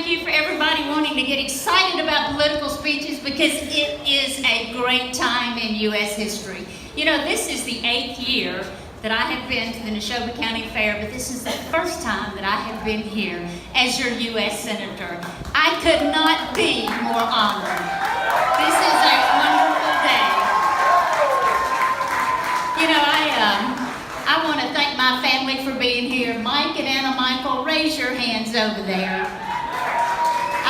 you for everybody wanting to get excited about political speeches because it is a great time in U.S. history. You know, this is the 8th year that I have been to the Neshoba County Fair, but this is the first time that I have been here as your U.S. Senator. I could not be more honored. This is a wonderful day. You know, I want to thank my family for being here. Mike and Anna Michael, raise your hands over there.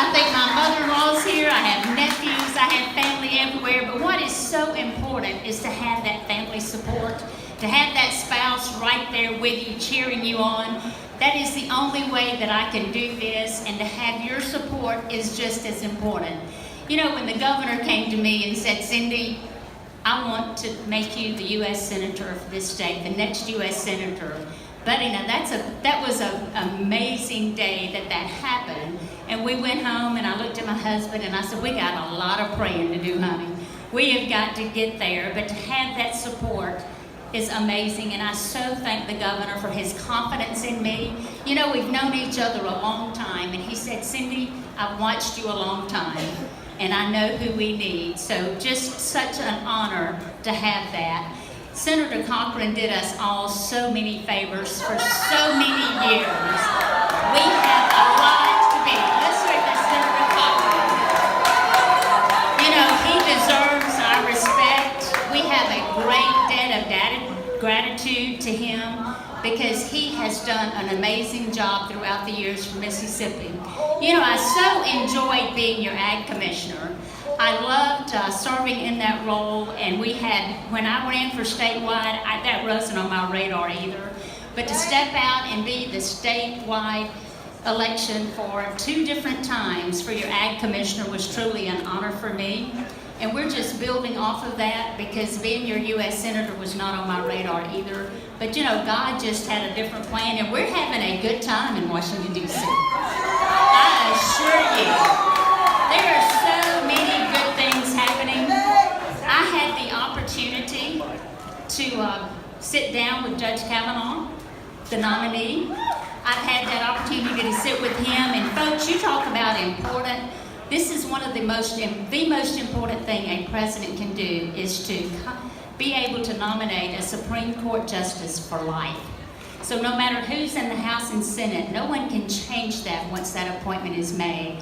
I think my mother-in-law's here. I have nephews. I have family everywhere. But what is so important is to have that family support, to have that spouse right there with you, cheering you on. That is the only way that I can do this, and to have your support is just as important. You know, when the governor came to me and said, Cindy, I want to make you the U.S. Senator of this state, the next U.S. Senator. Buddy, now that was an amazing day that happened. And we went home and I looked at my husband and I said, we got a lot of praying to do, honey. We have got to get there, but to have that support is amazing. And I so thank the governor for his confidence in me. You know, we've known each other a long time, and he said, Cindy, I've watched you a long time, and I know who we need. So just such an honor to have that. Senator Cochran did us all so many favors for so many years. We have a lot to be. Let's hear for Senator Cochran. You know, he deserves our respect. We have a great debt of gratitude to him because he has done an amazing job throughout the years for Mississippi. You know, I so enjoyed being your Ag Commissioner. I loved serving in that role, and we had, when I ran for statewide, that wasn't on my radar either, but to step out and be the statewide election for 2 different times for your Ag Commissioner was truly an honor for me. And we're just building off of that because being your U.S. Senator was not on my radar either. But you know, God just had a different plan, and we're having a good time in Washington, D.C. I assure you, there are so many good things happening. I had the opportunity to sit down with Judge Kavanaugh, the nominee. I've had that opportunity to sit with him, and folks, you talk about important. This is one of the most important thing a president can do is to be able to nominate a Supreme Court justice for life. So no matter who's in the House and Senate, no one can change that once that appointment is made.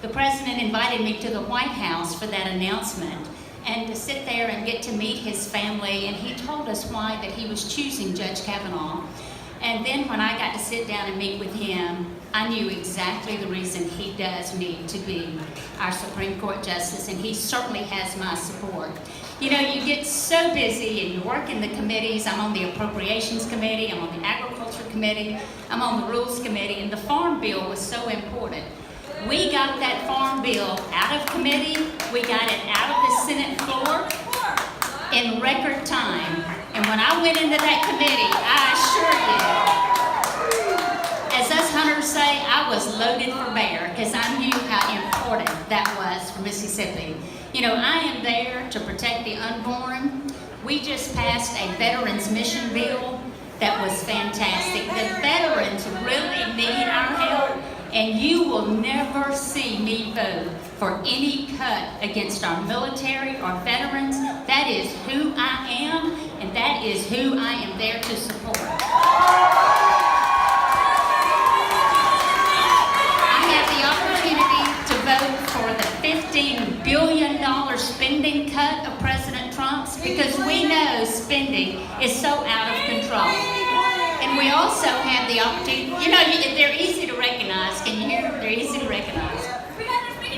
The president invited me to the White House for that announcement and to sit there and get to meet his family, and he told us why that he was choosing Judge Kavanaugh. And then when I got to sit down and meet with him, I knew exactly the reason he does need to be our Supreme Court Justice, and he certainly has my support. You know, you get so busy and you work in the committees. I'm on the Appropriations Committee, I'm on the Agriculture Committee, I'm on the Rules Committee, and the Farm Bill was so important. We got that Farm Bill out of committee, we got it out of the Senate floor in record time. And when I went into that committee, I assure you, as us hunters say, I was loaded for bear because I knew how important that was for Mississippi. You know, I am there to protect the unborn. We just passed a Veterans Mission Bill that was fantastic. The veterans really need our help, and you will never see me vote for any cut against our military or veterans. That is who I am, and that is who I am there to support. I have the opportunity to vote for the $15 billion spending cut of President Trump's because we know spending is so out of control. And we also have the opportunity, you know, they're easy to recognize. Can you hear them? They're easy to recognize.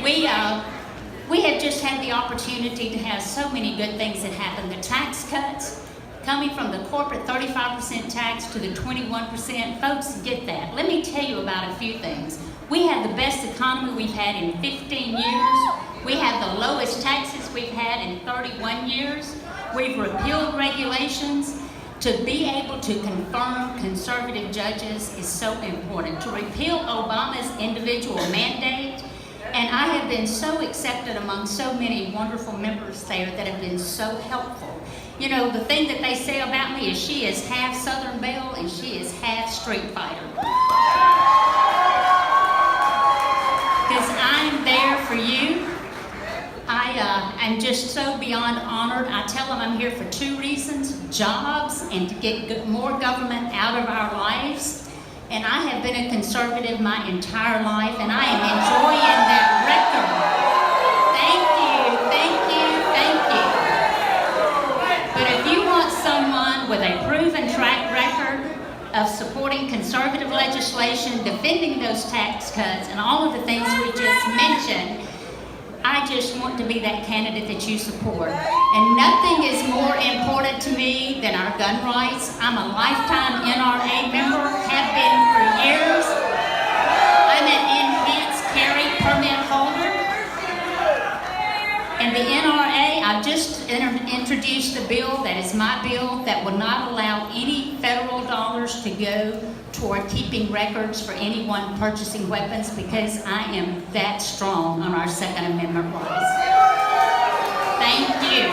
We have just had the opportunity to have so many good things that happen. The tax cuts, coming from the corporate 35% tax to the 21%, folks get that. Let me tell you about a few things. We have the best economy we've had in 15 years. We have the lowest taxes we've had in 31 years. We've repealed regulations. To be able to confirm conservative judges is so important. To repeal Obama's individual mandate, and I have been so accepted among so many wonderful members there that have been so helpful. You know, the thing that they say about me is she is half Southern Belle and she is half Street Fighter. I'm just so beyond honored. I tell them I'm here for two reasons: jobs and to get more government out of our lives. And I have been a conservative my entire life, and I am enjoying that record. Thank you, thank you, thank you. But if you want someone with a proven track record of supporting conservative legislation, defending those tax cuts, and all of the things we just mentioned, I just want to be that candidate that you support. And nothing is more important to me than our gun rights. I'm a lifetime NRA member, have been for years. I'm an enhanced carry permit holder. And the NRA, I've just introduced a bill that is my bill that will not allow any federal dollars to go toward keeping records for anyone purchasing weapons, because I am that strong on our Second Amendment rights. Thank you.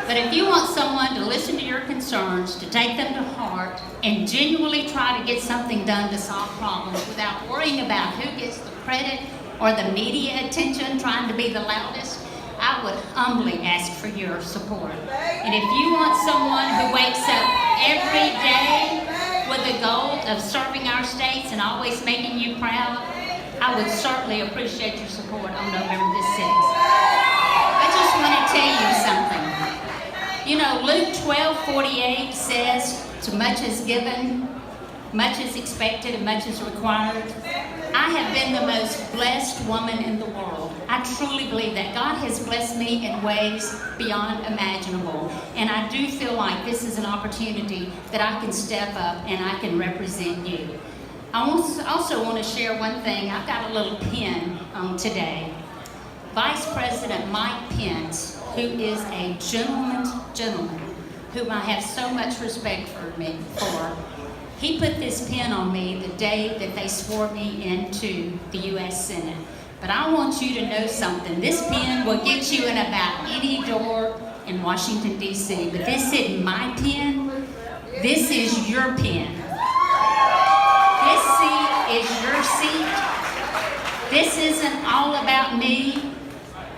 But if you want someone to listen to your concerns, to take them to heart, and genuinely try to get something done to solve problems without worrying about who gets the credit or the media attention, trying to be the loudest, I would humbly ask for your support. And if you want someone who wakes up every day with the goal of serving our states and always making you proud, I would certainly appreciate your support on November the 6th. I just want to tell you something. You know, Luke 12:48 says, "To much is given, much is expected, and much is required." I have been the most blessed woman in the world. I truly believe that God has blessed me in ways beyond imaginable. And I do feel like this is an opportunity that I can step up and I can represent you. I also want to share one thing. I've got a little pin today. Vice President Mike Pence, who is a gentleman, whom I have so much respect for, he put this pin on me the day that they swore me into the U.S. Senate. But I want you to know something. This pin will get you in about any door in Washington, D.C. But this isn't my pin. This is your pin. This seat is your seat. This isn't all about me.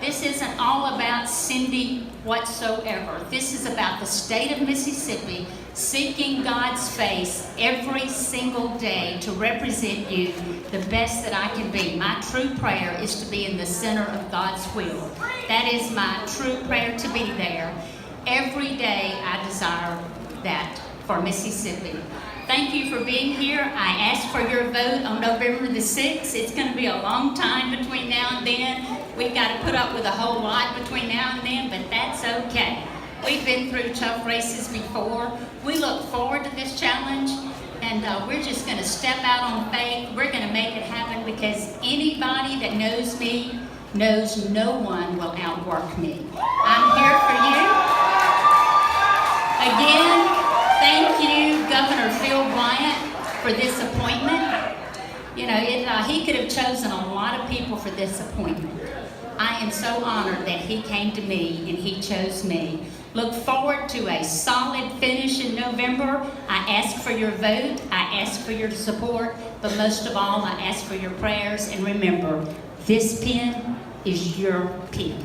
This isn't all about Cindy whatsoever. This is about the state of Mississippi seeking God's face every single day to represent you the best that I can be. My true prayer is to be in the center of God's will. That is my true prayer, to be there. Every day I desire that for Mississippi. Thank you for being here. I ask for your vote on November the 6th. It's going to be a long time between now and then. We've got to put up with a whole lot between now and then, but that's okay. We've been through tough races before. We look forward to this challenge, and we're just going to step out on faith. We're going to make it happen, because anybody that knows me knows no one will outwork me. I'm here for you. Again, thank you, Governor Phil Bryant, for this appointment. You know, he could have chosen a lot of people for this appointment. I am so honored that he came to me and he chose me. Look forward to a solid finish in November. I ask for your vote. I ask for your support. But most of all, I ask for your prayers. And remember, this pen is your pen.